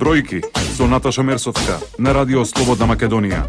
Бројки со Наташа Мерсовска на Радио Слободна Македонија.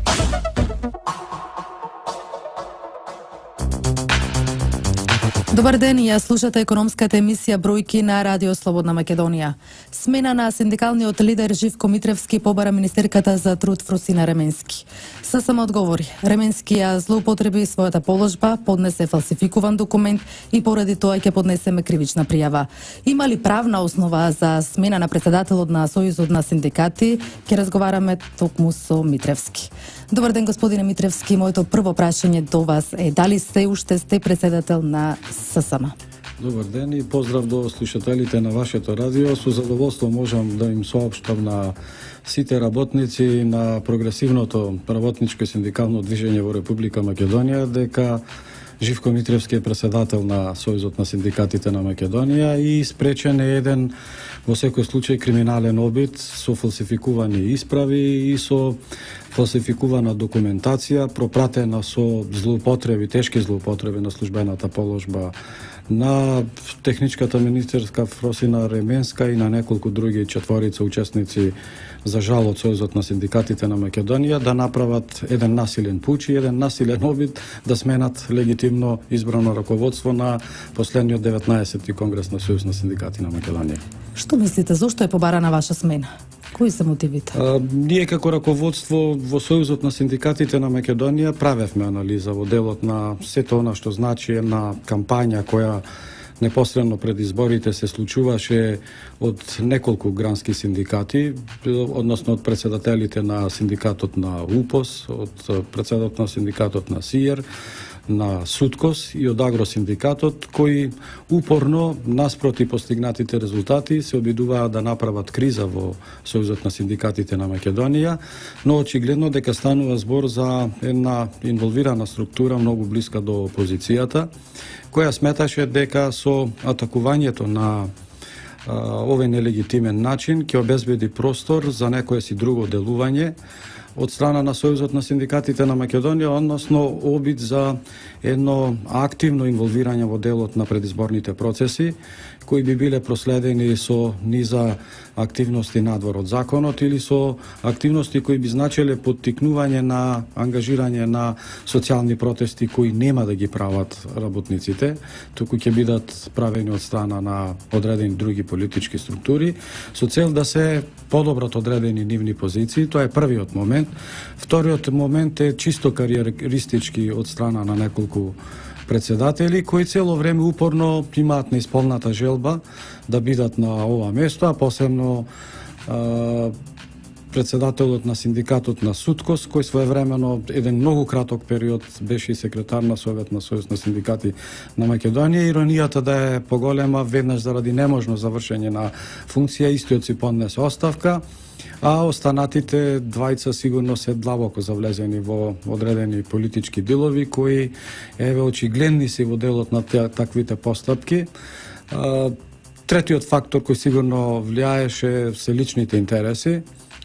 Добар ден, ја слушате економската емисија Бројки на Радио Слободна Македонија. Смена на синдикалниот лидер Живко Митревски побара министерката за труд Фросина Ременски. ССМ одговори, Ременски ја злоупотреби својата положба, поднесе фалсификуван документ и поради тоа ќе поднесеме кривична пријава. Има ли правна основа за смена на председателот на Сојузот на синдикати? Ќе разговараме токму со Митревски. Добар ден, господине Митревски. Моето прво прашање до вас е дали се уште сте председател на ССМ? Добар ден и поздрав до слушателите на вашето радио. Со задоволство можам да им соопштам на сите работници на прогресивното работничко синдикално движење во Република Македонија дека Живко Митревски е председател на Сојузот на синдикатите на Македонија и спречен е еден во секој случај криминален обид со фалсификувани исправи и со фалсификувана документација пропратена со злоупотреби, тешки злоупотреби на службената положба на техничката министерска Фросина Ременска и на неколку други четворица учесници за жал од Сојузот на синдикатите на Македонија да направат еден насилен пуч и еден насилен обид да сменат легитимно избрано раководство на последниот 19-ти конгрес на Сојуз на синдикати на Македонија. Што мислите, зошто е побарана ваша смена? Кои се мотивите? Ние како раководство во Сојузот на синдикатите на Македонија правевме анализа во делот на сето она што значи една кампања која непосредно пред изборите се случуваше од неколку грански синдикати, односно од председателите на синдикатот на УПОС, од председателот на синдикатот на СИЕР, на Суткос и од Агросиндикатот, кои упорно, наспроти постигнатите резултати, се обидуваат да направат криза во Сојузот на синдикатите на Македонија, но очигледно дека станува збор за една инволвирана структура многу блиска до опозицијата, која сметаше дека со атакувањето на овој нелегитимен начин ќе обезбеди простор за некое си друго делување од страна на Сојузот на синдикатите на Македонија, односно обид за едно активно инволвирање во делот на предизборните процеси, кои би биле проследени со низа активности надвор од законот или со активности кои би значеле поттикнување на ангажирање на социјални протести кои нема да ги прават работниците, туку ќе бидат правени од страна на одредени други политички структури, со цел да се подобрат одредени нивни позиции. Тоа е првиот момент. Вториот момент е чисто кариеристички од страна на неколку председатели кои цело време упорно имаат неисполната желба да бидат на ова место, а посебно председателот на синдикатот на Суткос, кој своевремено еден многу краток период беше и секретар на Совет на Сојуз на синдикати на Македонија. Иронијата да е поголема, веднаш заради неможно завршење на функција, истиот си поднесе оставка, а останатите двајца сигурно се длабоко завлезени во одредени политички дилови кои еве очигледни се во делот на таквите постапки. Третиот фактор кој сигурно влијаеше се личните интереси.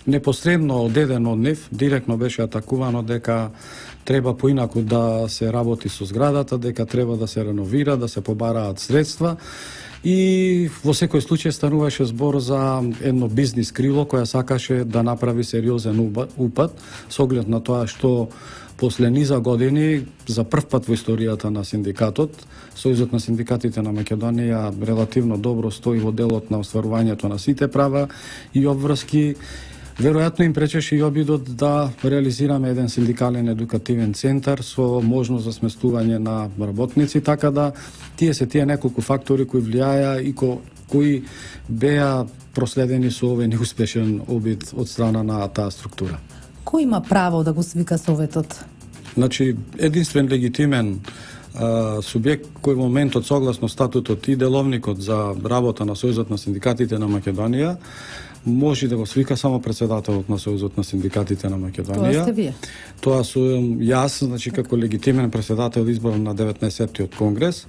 Непосредно од еден од нив директно беше атакувано дека треба поинаку да се работи со зградата, дека треба да се реновира, да се побараат средства. И во секој случај стануваше збор за едно бизнис крило која сакаше да направи сериозен упад со оглед на тоа што после низа години за прв пат во историјата на синдикатот, Сојузот на синдикатите на Македонија релативно добро стои во делот на остварувањето на сите права и обврски. Веројатно им пречеше и обидот да реализираме еден синдикален едукативен центар со можност за сместување на работници, така да тие неколку фактори кои влијаја и кои беа проследени со овој неуспешен обид од страна на таа структура. Кој има право да го свика Советот? Значи, единствен легитимен субјект кој во моментот согласно статутот и деловникот за работа на Сојузот на синдикатите на Македонија може да го свика само председателот на Сојузот на синдикатите на Македонија. Тоа сте вие? Тоа сум јас, значи како легитимен председател избран на 19-тиот конгрес.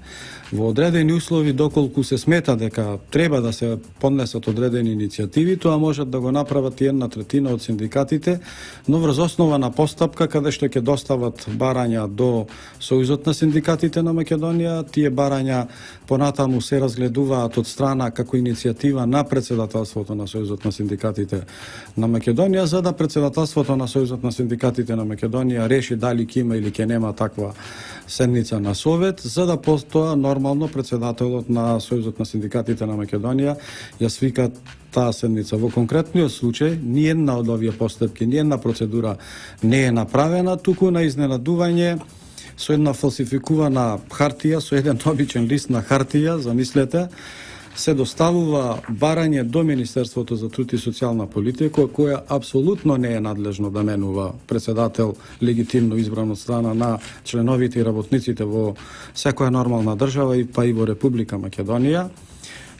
Во одредени услови, доколку се смета дека треба да се поднесат одредени иницијативи, тоа можат да го направат и 1/3 од синдикатите, но врз основа на постапка каде што ќе достават барања до Сојузот на синдикатите на Македонија, тие барања понатаму се разгледуваат од страна како иницијатива на председателството на Сојузот Сојузот на синдикатите на Македонија, за да председателството на Сојузот на синдикатите на Македонија реши дали ќе има или ќе нема таква седница на совет, за да постоа нормално председателот на Сојузот на синдикатите на Македонија ја свика таа седница. Во конкретниот случај, ниедна од овие постапки, ниедна процедура не е направена, туку на изненадување со една фалсификувана хартија, со еден обичен лист на хартија, замислете, се доставува барање до Министерството за труд и социјална политика, која апсолутно не е надлежно да менува председател легитимно избран од страна на членовите и работниците во секоја нормална држава и па и во Република Македонија.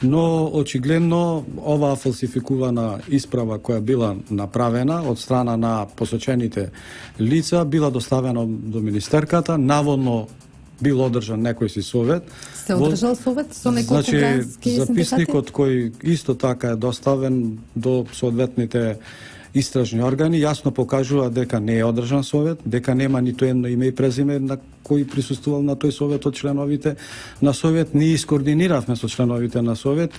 Но очигледно оваа фалсификувана исправа која била направена од страна на посочените лица била доставена до министерката, наводно бил одржан некој си совет. Се одржал совет со неколку грански синдикати? Записникот кој исто така е доставен до соодветните истражни органи јасно покажува дека не е одржан совет, дека нема ниту едно име и презиме на кој присуствувал на тој совет од членовите на совет. Ние искоординиравме со членовите на совет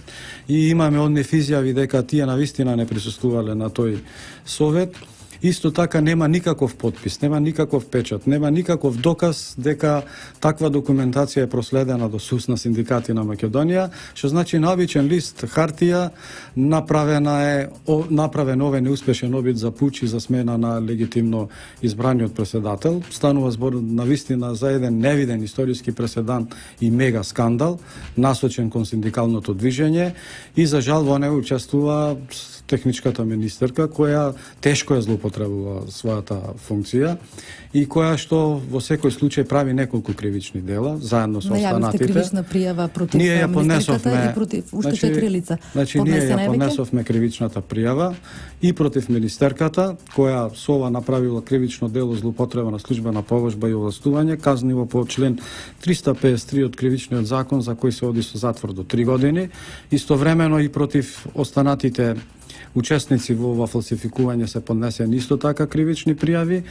и имаме од нив изјави дека тие навистина не присуствувале на тој совет. Исто така нема никаков потпис, нема никаков печат, нема никаков доказ дека таква документација е проследена до СУС на синдикати на Македонија, што значи на обичен лист хартија направен овој неуспешен обид за пуч и за смена на легитимно избраниот председател. Станува збор навистина за еден невиден историски преседан и мега скандал, насочен кон синдикалното движење и за жал во него учествува техничката министерка, која тешко ја злоупотребува својата функција и која што во секој случај прави неколку кривични дела, заедно со останатите. Најавивте кривична пријава против министерката и против уште 4 лица. Ние ја поднесовме кривичната пријава и против министерката, која со ова направила кривично дело злоупотреба на службена положба и овластување, казниво по член 353 од кривичниот закон, за кој се оди со затвор до 3 години. Истовремено и против останатите учесници во ова фалсификување се поднесени исто така кривични пријави.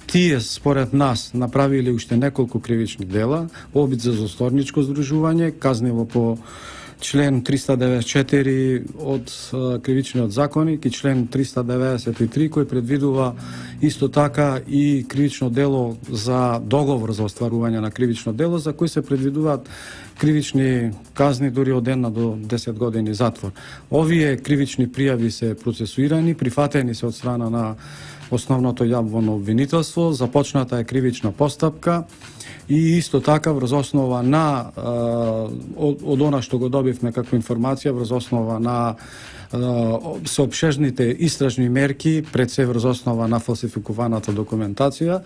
Тие, според нас, направиле уште неколку кривични дела, обид за злосторничко здружување, казниво по член 394 од кривичниот законник и член 393 кој предвидува исто така и кривично дело за договор за остварување на кривично дело, за кој се предвидуваат кривични казни дури од 1 до 10 години затвор. Овие кривични пријави се процесуирани, прифатени се од страна на основното јавно обвинителство, започната е кривична постапка и исто така врз основа на од она што го добивме како информација, врз основа на соопшежните истражни мерки, пред се врз основа на фалсификуваната документација,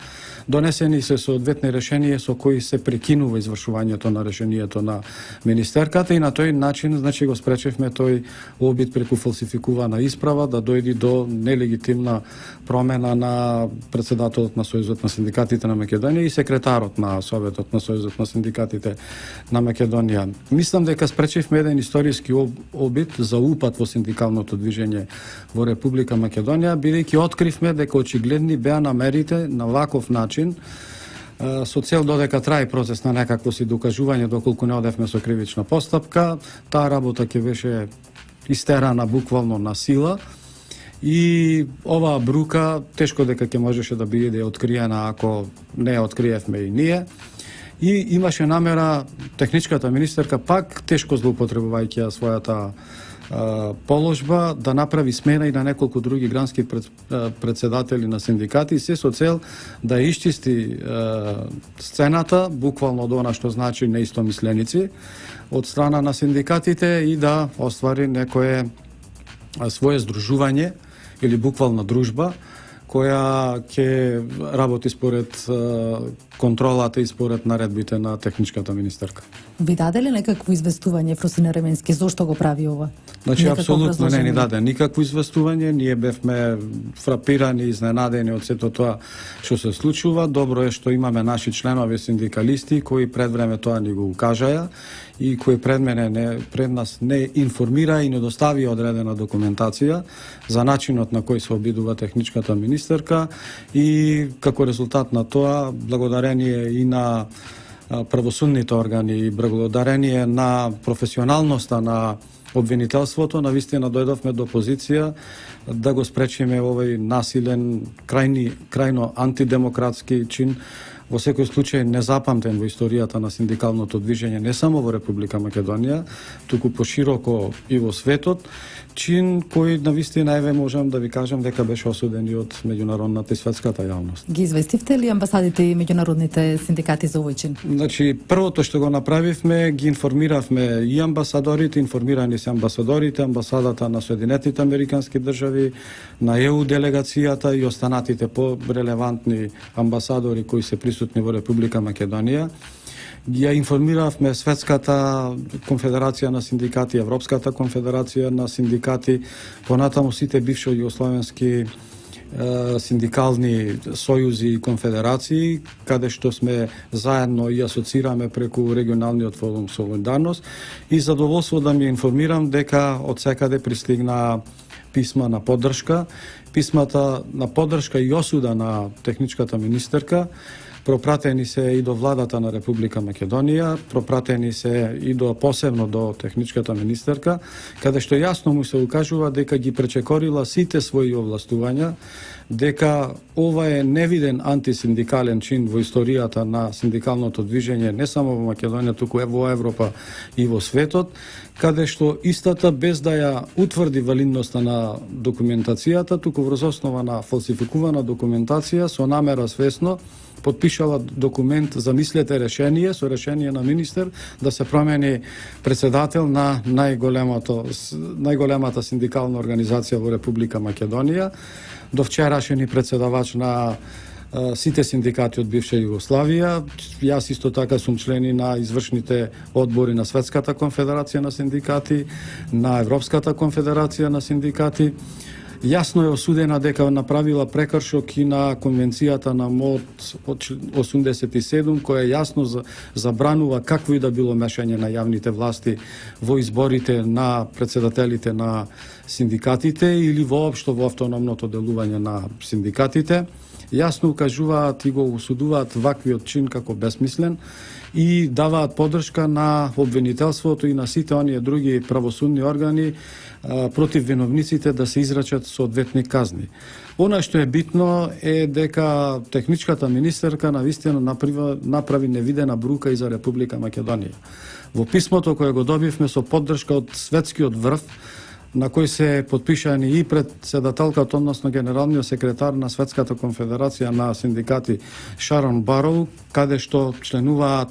донесени се соодветни решенија со кои се прекинува извршувањето на решението на министерката и на тој начин значи го спречевме тој обид преку фалсификувана исправа да дојде до нелегитимна промена на председателот на Сојузот на синдикатите на Македонија и секретарот на Советот на Сојузот на синдикатите на Македонија. Мислам дека спречевме еден историски обид за упад во синдикалното движење во Република Македонија, бидејќи откривме дека очигледни беа намерите на ваков начин со цел додека трае процес на некакво си докажување доколку не одевме со кривична постапка, таа работа ќе беше истерана буквално на сила и оваа брука тешко дека ќе можеше да биде откриена ако не ја откриевме и ние. И имаше намера техничката министерка пак тешко злоупотребувајќи својата положба да направи смена и на неколку други грански председатели на синдикати, се со цел да исчисти сцената, буквално од она што значи неистомисленици од страна на синдикатите и да оствари некое свое здружување или буквална дружба која ќе работи според контролата и според наредбите на техничката министерка. Ви даде ли некакво известување Фросина Ременски зошто го прави ова? Значи апсолутно не ни даде никакво известување, ние бевме фрапирани, изненадени од сето тоа што се случува. Добро е што имаме наши членови синдикалисти кои пред време тоа ни го укажаја и кои пред нас не информира и не достави одредена документација за начинот на кој се обидува техничката министерка и како резултат на тоа благодарение и на правосудните органи и благодарение на професионалноста на обвинителството, навистина дојдовме до позиција да го спречиме овој насилен, крајно антидемократски чин, во секој случај незапамтен во историјата на синдикалното движење не само во Република Македонија, туку пошироко и во светот, чин кој навистина еве можам да ви кажам дека беше осуден и од меѓународната и светската јавност. Ги известивте ли амбасадите и меѓународните синдикати за овој чин? Значи, првото што го направивме, ги информиравме и амбасадорите, информирани се амбасадорите, амбасадата на Соединетите Американски држави, на ЕУ делегацијата и останатите по-релевантни амбасадори кои се присутни во Република Македонија. Ја информиравме Светската конфедерација на синдикати, Европската конфедерација на синдикати, понатаму сите бивши југословенски синдикални сојузи и конфедерации, каде што сме заедно и асоцираме преку регионалниот форум Солидарност, и задоволство да ми информирам дека од секаде пристигна писма на поддршка. Писмата на поддршка и осуда на техничката министерка пропратени се и до владата на Република Македонија, пропратени се и до посебно до техничката министерка, каде што јасно му се укажува дека ги пречекорила сите своји овластувања, дека ова е невиден антисиндикален чин во историјата на синдикалното движење не само во Македонија, туку и во Европа и во светот, каде што истата без да ја утврди валидноста на документацијата, туку врз основа на фалсификувана документација со намера свесно потпишала документ, замислете решение, со решение на министер да се промени председател на најголемата синдикална организација во Република Македонија, до вчерашен и председавач на сите синдикати од бивша Југославија. Јас исто така сум члени на извршните одбори на Светската конфедерација на синдикати, на Европската конфедерација на синдикати. Јасно е осудена дека направила прекршок и на конвенцијата на МОД од 87, која јасно забранува какво и да било мешање на јавните власти во изборите на председателите на синдикатите или воопшто во автономното делување на синдикатите. Јасно укажуваат и го осудуваат ваквиот чин како бесмислен и даваат поддршка на обвинителството и на сите оние други правосудни органи против виновниците да се израчат соодветни казни. Она што е битно е дека техничката министерка навистина направи невидена брука и за Република Македонија. Во писмото кое го добивме со поддршка од светскиот врв, на кој се потпишани и председателката, односно генералниот секретар на Светската конфедерација на синдикати Шарон Бароу, каде што членуваат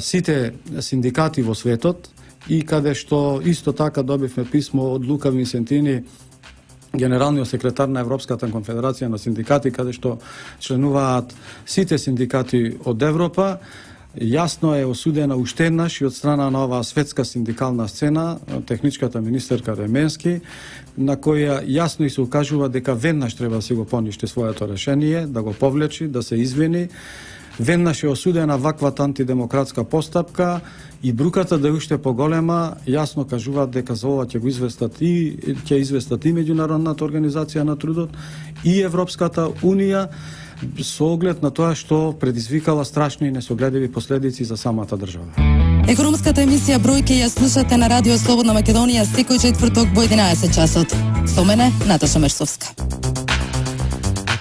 сите синдикати во светот и каде што исто така добивме писмо од Лука Винсентини, генералниот секретар на Европската конфедерација на синдикати, каде што членуваат сите синдикати од Европа. Јасно е осудена уште еднаш и од страна на оваа светска синдикална сцена, техничката министерка Ременски, на која јасно и се укажува дека веднаш треба да се го поништи своето решение, да го повлечи, да се извини. Веднаш е осудена ваквата антидемократска постапка и бруката да е уште поголема, јасно кажуваат дека за ова ќе известат и Меѓународната организација на трудот и Европската унија, со оглед на тоа што предизвикала страшни и несогледиви последици за самата држава. Економската емисија Бројки ја слушате на Радио Слободна Македонија секој четврток во 11 часот. Со мене Наташа Мерсовска.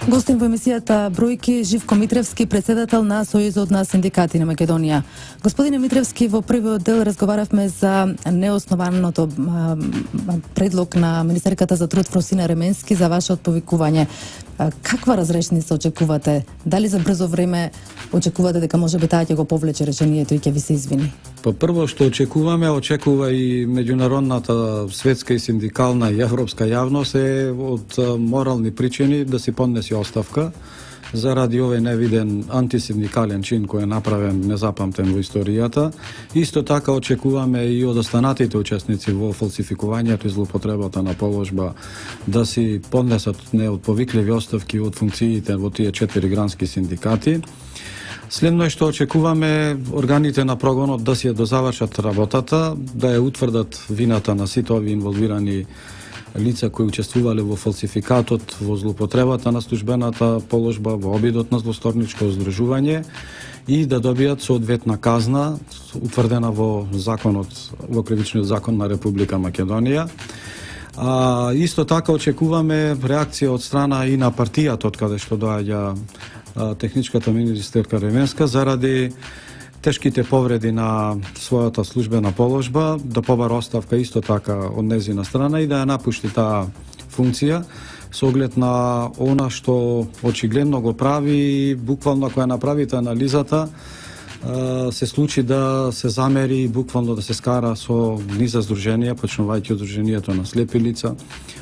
Гостин во емисијата Бројки Живко Митревски, председател на Сојузот на синдикати на Македонија. Господине Митревски, во првиот дел разговаравме за неоснованото предлог на министерката за труд Фросина Ременски за вашето повикување. Каква разрешница очекувате? Дали за брзо време очекувате дека можеби таа ќе го повлече решението и ќе ви се извини? Прво што очекува и меѓународната светска и синдикална и европска јавност е од морални причини да си поднесе оставка заради овој невиден антисиндикален чин кој е направен незапамтен во историјата. Исто така очекуваме и од останатите учесници во фалсификувањето и злоупотребата на положба да си поднесат неотповикливи оставки од функциите во тие 4 грански синдикати. Следно е што очекуваме органите на прогонот да си ја дозавршат работата, да ја утврдат вината на сите овие инволвирани лица кои учествувале во фалсификатот, во злоупотребата на службената положба, во обидот на злосторничко здружување и да добијат соодветна казна утврдена во законот, во кривичниот закон на Република Македонија. Исто така очекуваме реакција од страна и на партијата од каде што доаѓа техничката министерка Ременска заради тешките повреди на својата службена положба, да побара оставка исто така од незина страна и да ја напушти таа функција со оглед на она што очигледно го прави и буквално ако ја направите анализата се случи да се замери и буквално да се скара со низа здруженија, почнувајќи од Здруженијето на слепи лица,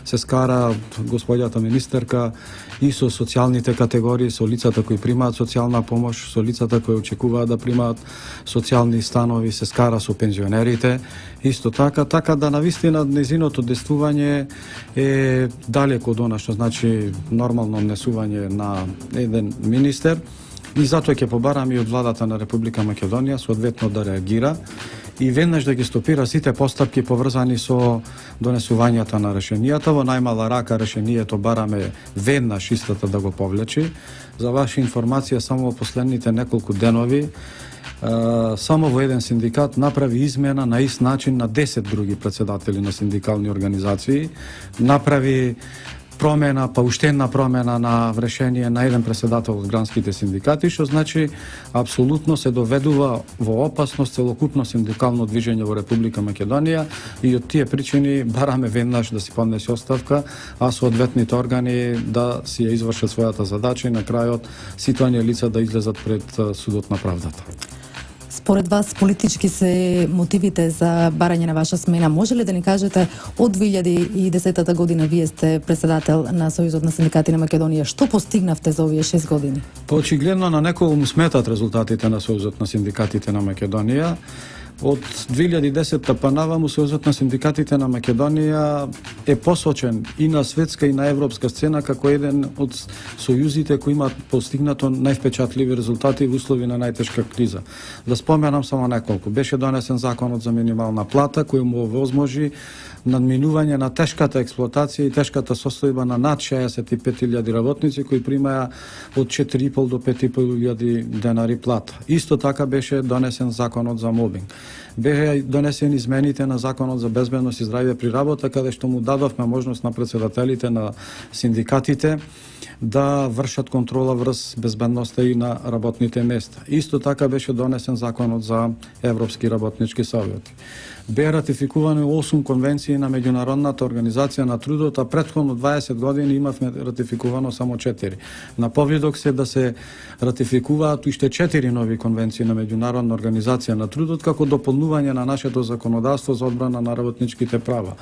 се скара господјата министерка и со социјалните категории, со лицата кои примаат социјална помош, со лицата кои очекуваат да примаат социјални станови, се скара со пензионерите, исто така да навистина незиното действување е далеко од она што значи нормално однесување на еден министер. И затоа ќе побарам и од владата на Република Македонија соодветно да реагира и веднаш да ги стопира сите постапки поврзани со донесувањето на решенијата. Во најмала рака решението бараме веднаш истата да го повлечи. За ваша информација, само во последните неколку денови, само во еден синдикат направи измена на ист начин на 10 други председатели на синдикални организации. Направи промена, па уште една промена на решение на еден председател од гранските синдикати, што значи апсолутно се доведува во опасност целокупно синдикално движење во Република Македонија и од тие причини бараме веднаш да си поднесе оставка, а соодветните органи да си ја извршат својата задача и на крајот сите оние лица да излезат пред судот на правдата. Според вас политички се мотивите за барање на ваша смена. Може ли да ни кажете од 2010 година вие сте председател на Сојузот на синдикати на Македонија, што постигнавте за овие 6 години? Очигледно на некој му сметат резултатите на Сојузот на синдикатите на Македонија. Од 2010 па наваму Сојузот на синдикатите на Македонија е посочен и на светска и на европска сцена како еден од сојузите кои имаат постигнато највпечатливи резултати во услови на најтешка криза. Да споменам само неколку. Беше донесен законот за минимална плата кој му овозможи надминување на тешката експлоатација и тешката состојба на над 65.000 работници кои примаја од 4.500 до 5.500 денари плата. Исто така беше донесен законот за мобинг. Беа донесени измените на законот за безбедност и здравје при работа, каде што му дадовме можност на председателите на синдикатите да вршат контрола врз безбедноста и на работните места. Исто така беше донесен законот за Европски работнички совети. Беа ратификувани 8 конвенции на Меѓународната организација на трудот, а претходно 20 години имавме ратификувано само 4. На повидок се да се ратификуваат уште 4 нови конвенции на Меѓународна организација на трудот како дополнување на нашето законодавство за одбрана на работничките права.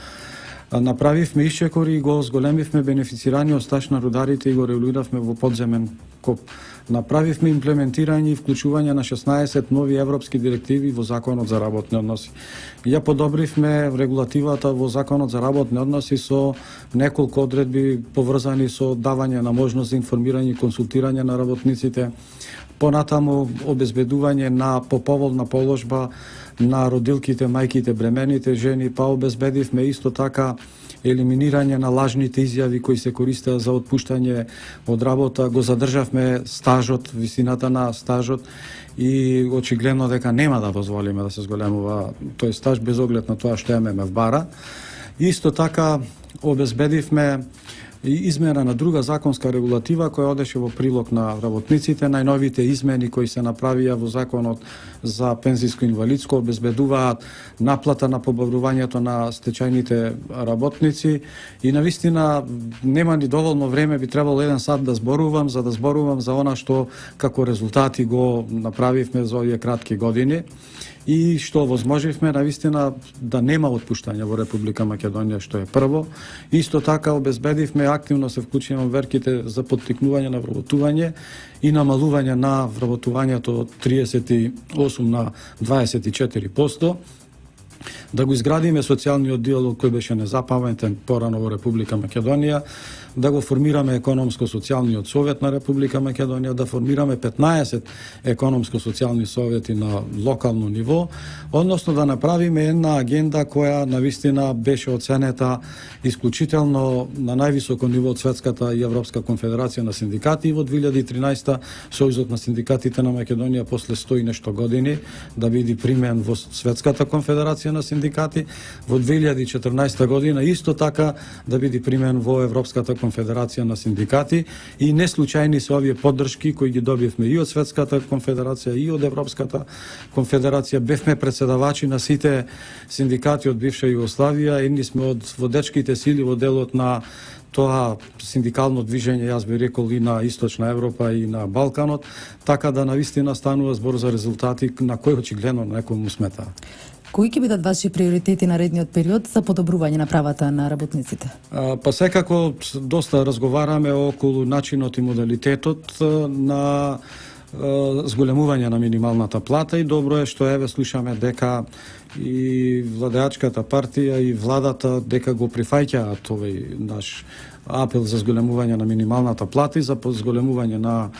Направивме исчекори и го зголемивме бенефицираниот стаж на рударите и го регулиравме во подземен коп. Направивме имплементирање и вклучување на 16 нови европски директиви во Законот за работни односи. Ја подобривме регулативата во Законот за работни односи со неколку одредби поврзани со давање на можност за информирање и консултирање на работниците, понатаму обезбедување на поповолна положба на родилките, мајките, бремените жени, па обезбедивме исто така елиминирање на лажните изјави кои се користеа за отпуштање од работа, го задржавме стажот, висината на стажот и очигледно дека нема да дозволиме да се зголемува тој стаж без оглед на тоа што ММФ бара. Исто така обезбедивме и измена на друга законска регулатива која одеше во прилог на работниците. Најновите измени кои се направија во Законот за пензиско инвалидско обезбедуваат наплата на побавувањето на стечајните работници и навистина нема ни доволно време, би требало 1 сат да зборувам за она што како резултати го направивме за овие кратки години и што возможивме навистина да нема отпуштање во Република Македонија, што е прво. Исто така обезбедивме активно се вклучиме во верките за поттикнување на вработување и намалување на вработувањето од 38 на 24%. да го изградиме социјалниот диалог кој беше незапаметен порано во Република Македонија, да го формираме економско-социјалниот совет на Република Македонија, да формираме 15 економско-социјални совети на локално ниво, односно да направиме една агенда која навистина беше оценета исклучително на највисоко ниво од Светската и Европска конфедерација на синдикати и во 2013 Сојузот на синдикатите на Македонија после 100 и нешто години да биде примен во Светската конфедерација на синдикати, во 2014 година исто така да биде примен во Европската конфедерација на синдикати и не случајни се овие поддршки кои ги добивме и од Светската конфедерација и од Европската конфедерација. Бевме председавачи на сите синдикати од бивша Југославија, едни сме од водечките сили во делот на тоа синдикално движење, јас би рекол и на Источна Европа и на Балканот, така да навистина станува збор за резултати на кои очигледно некој му смета. Кои ќе бидат ваши приоритети на редниот период за подобрување на правата на работниците? Па секако доста разговараме околу начинот и модалитетот на зголемување на минималната плата и добро е што еве слушаме дека и владеачката партија и владата дека го прифаќаат овој наш апел за зголемување на минималната плата и за зголемување на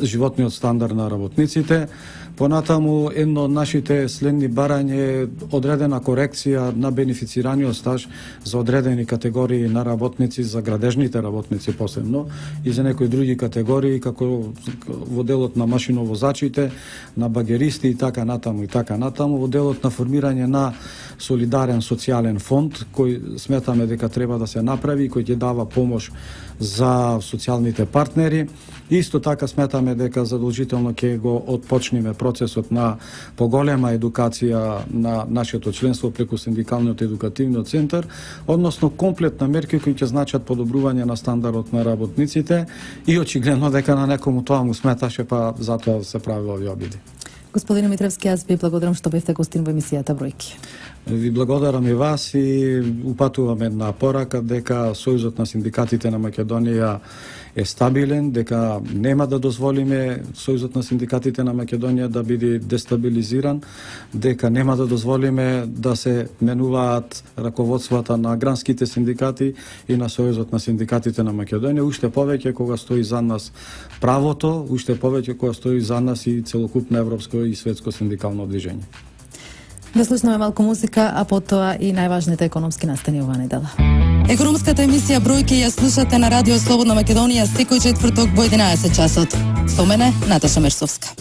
животниот стандард на работниците. Понатаму, едно од нашите следни барања е одредена корекција на бенефицираниот стаж за одредени категории на работници, за градежните работници посебно и за некои други категории, како во делот на машиновозачите, на багеристи и така натаму, во делот на формирање на солидарен социјален фонд, кој сметаме дека треба да се направи, кој ќе дава помош за социјалните партнери. Исто така сметаме дека задолжително ќе го отпочнеме процесот на поголема едукација на нашето членство преку Синдикалниот едукативниот центар, односно комплетна мерки кои ќе значат подобрување на стандардот на работниците и очигледно дека на некому тоа му сметаше, па затоа се прави овие обиди. Господине Митревски, јас ви благодарам што бевте гостин во емисијата Бројки. Ви благодарам и вас и упатувам една порака дека Сојузот на синдикатите на Македонија е стабилен, дека нема да дозволиме Сојузот на синдикатите на Македонија да биде дестабилизиран, дека нема да дозволиме да се менуваат раководствата на гранските синдикати и на Сојузот на синдикатите на Македонија, уште повеќе кога стои за нас правото, уште повеќе кога стои за нас и целокупно европско и светско синдикално движење. Да слушнеме малку музика, а потоа и најважните економски настани оваа недела. Економската емисија Бројки ја слушате на Радио Слободна Македонија секој четврток во 11 часот. Со мене Наташа Мерсовска.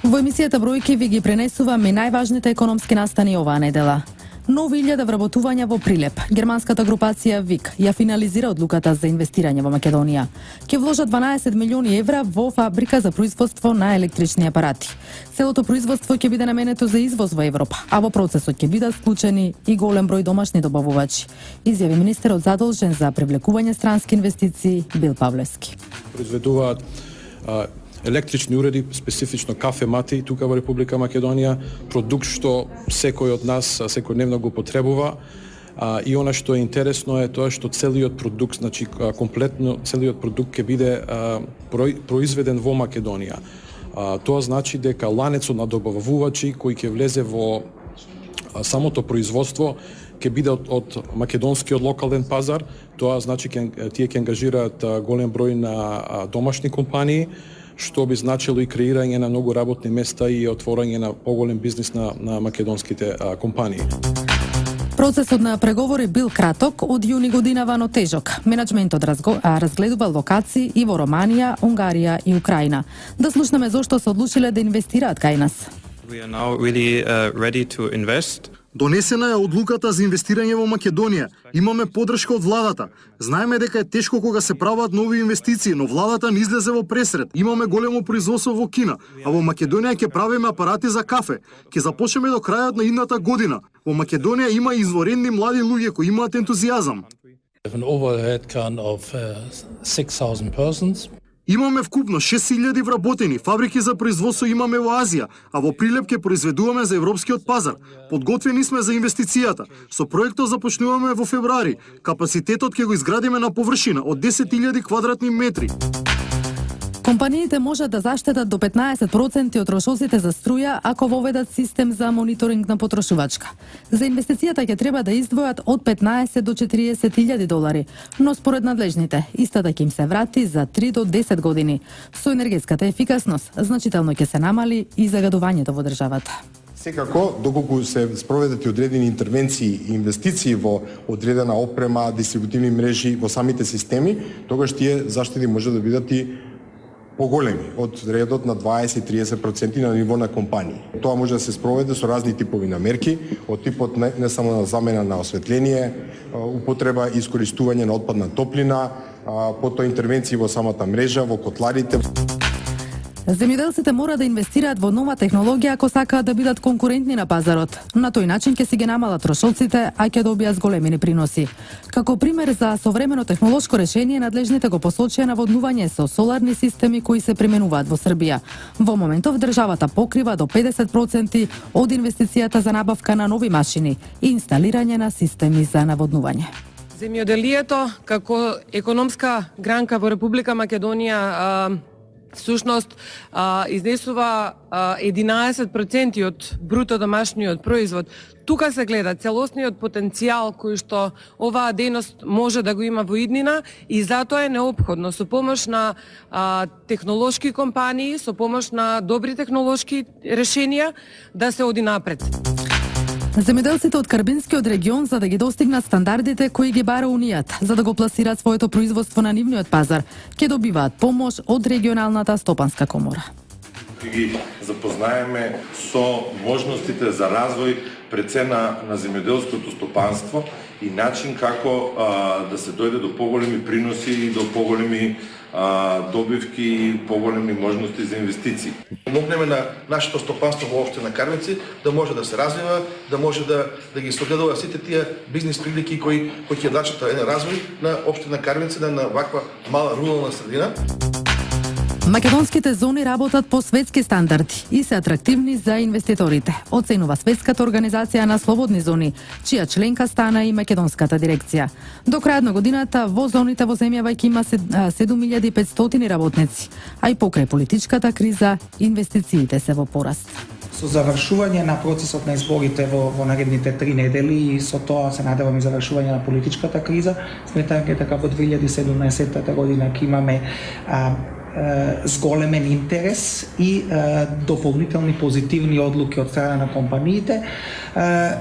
Во емисијата Бројки ви ги пренесуваме најважните економски настани оваа недела. Нови 1000 вработувања во Прилеп. Германската групација ВИК ја финализира одлуката за инвестирање во Македонија. Ќе вложат 12 милиони евра во фабрика за производство на електрични апарати. Целото производство ќе биде наменето за извоз во Европа, а во процесот ќе бидат вклучени и голем број домашни добавувачи, изјави министерот задолжен за привлекување странски инвестиции Бил Павлевски. Произведуваат електрични уреди, специфично кафе-мати тука во Република Македонија, продукт што секој од нас секојдневно го потребува. И она што е интересно е тоа што целиот продукт, значи комплетно целиот продукт ќе биде произведен во Македонија. Тоа значи дека ланецот на добавувачи кој ќе влезе во самото производство ќе биде од македонскиот локален пазар. Тоа значи тие ќе ангажираат голем број на домашни компании, што би значило и креирање на многу работни места и отворање на поголем бизнис на македонските компании. Процесот на преговори бил краток, од јуни годинава, но тежок. Менаџментот разгледува локации и во Романија, Унгарија и Украина. Да слушнеме зошто се одлучиле да инвестираат кај нас. We are now really ready to invest. Донесена е одлуката за инвестирање во Македонија. Имаме поддршка од владата. Знаеме дека е тешко кога се прават нови инвестиции, но владата не излезе во пресред. Имаме големо производство во Кина, а во Македонија ќе правиме апарати за кафе. Ќе започнеме до крајот на идната година. Во Македонија има изворедни млади луѓе кои имаат ентузијазам. An overhead count of 6,000 persons. Имаме вкупно 6.000 вработени, фабрики за производство имаме во Азија, а во Прилеп ќе произведуваме за европскиот пазар. Подготвени сме за инвестицијата. Со проектот започнуваме во февруари. Капацитетот ќе го изградиме на површина од 10.000 квадратни метри. Компаниите можат да заштедат до 15% од трошоците за струја ако воведат систем за мониторинг на потрошувачка. За инвестицијата ќе треба да издвојат од 15 до 40.000 долари, но според надлежните, истата ќе им се врати за 3 до 10 години. Со енергетската ефикасност значително ќе се намали и загадувањето во државата. Секако, доколку се спроведат и одредени интервенции и инвестиции во одредена опрема, дистрибутивни мрежи, во самите системи, тогаш тие заштеди може да бидат и поголеми, од редот на 20-30% на ниво на компании. Тоа може да се спроведе со разни типови на мерки, од типот не само на замена на осветление, употреба и искористување на отпадна топлина, потоа интервенции во самата мрежа, во котларите. Земјоделците мора да инвестираат во нова технологија ако сакаат да бидат конкурентни на пазарот. На тој начин ќе си ги намалат трошоците, а ќе добијат зголемени приноси. Како пример за современо технолошко решение, надлежните го посочија наводнување со соларни системи кои се применуваат во Србија. Во моментов државата покрива до 50% од инвестицијата за набавка на нови машини и инсталирање на системи за наводнување. Земјоделието како економска гранка во Република Македонија всушност изнесува 11% од бруто домашниот производ. Тука се гледа целосниот потенцијал кој што оваа дејност може да го има во иднина и затоа е неопходно со помош на технолошки компании, со помош на добри технолошки решенија да се оди напред. Земјоделците од Карбинскиот регион за да ги достигнат стандардите кои ги бара Унијата, за да го пласираат своето производство на нивниот пазар, ќе добиваат помош од регионалната стопанска комора. Ги запознаеме со можностите за развој прецена на земјоделското стопанство и начин како да се дојде до поголеми приноси и до поголеми добивки и поголеми можности за инвестиции. Помогнеме на нашето стопанство во општина Карвенци да може да се развива, да може да ги согледува сите тие бизнис прилики кои ќе дачат еден развој на општина Карвенци, на ваква мала рурална средина. Македонските зони работат по светски стандарди и се атрактивни за инвеститорите, оценува Светската организација на слободни зони, чија членка стана и македонската дирекција. До крајот на годината во зоните во земјава ќе има 7500 работници, а и покрај политичката криза инвестициите се во пораст. Со завршување на процесот на изборите во наредните 3 недели и со тоа се надевам и завршување на политичката криза, сметам дека во 2017 година ќе имаме зголемен интерес и дополнителни позитивни одлуки од страна на компаниите,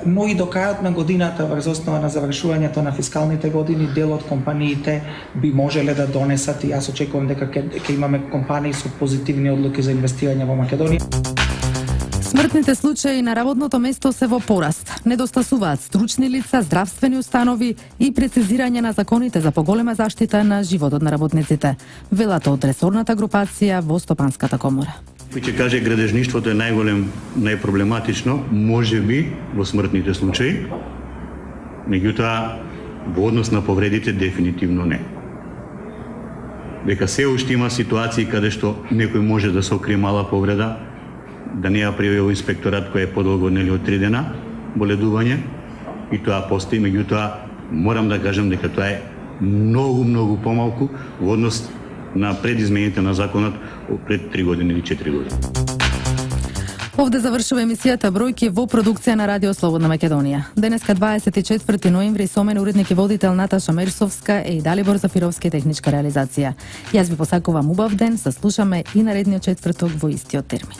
но и до крајот на годината врз основа на завршувањето на фискалните години дел од компаниите би можеле да донесат и јас очекувам дека ќе имаме компании со позитивни одлуки за инвестирање во Македонија. Смртните случаи на работното место се во пораст. Недостасуваат стручни лица, здравствени установи и прецизирање на законите за поголема заштита на животот на работниците, велат од ресорната групација во Стопанската комора. Кој ќе каже градежништвото е најпроблематично, можеби во смртните случаи, меѓутоа во однос на повредите дефинитивно не. Дека се уште има ситуации каде што некој може да се окрие мала повреда, да не ја пријави инспекторат кој е подолго од 3 дена боледување и тоа постои, меѓутоа морам да кажам дека тоа е многу помалку во однос на предизмените на законот пред 3 години или 4 години. Овде завршува емисијата Бројки во продукција на Радио Слободна Македонија. Денеска 24 ноември со мен уредник и водител Наташа Мерсовска и Далибор Зафировски техничка реализација. Јас ви посакувам убав ден, се слушаме и наредниот четврток во истиот термин.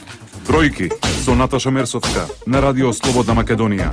Бројки со Наташа Мерсовска на Радио Слободна Македонија.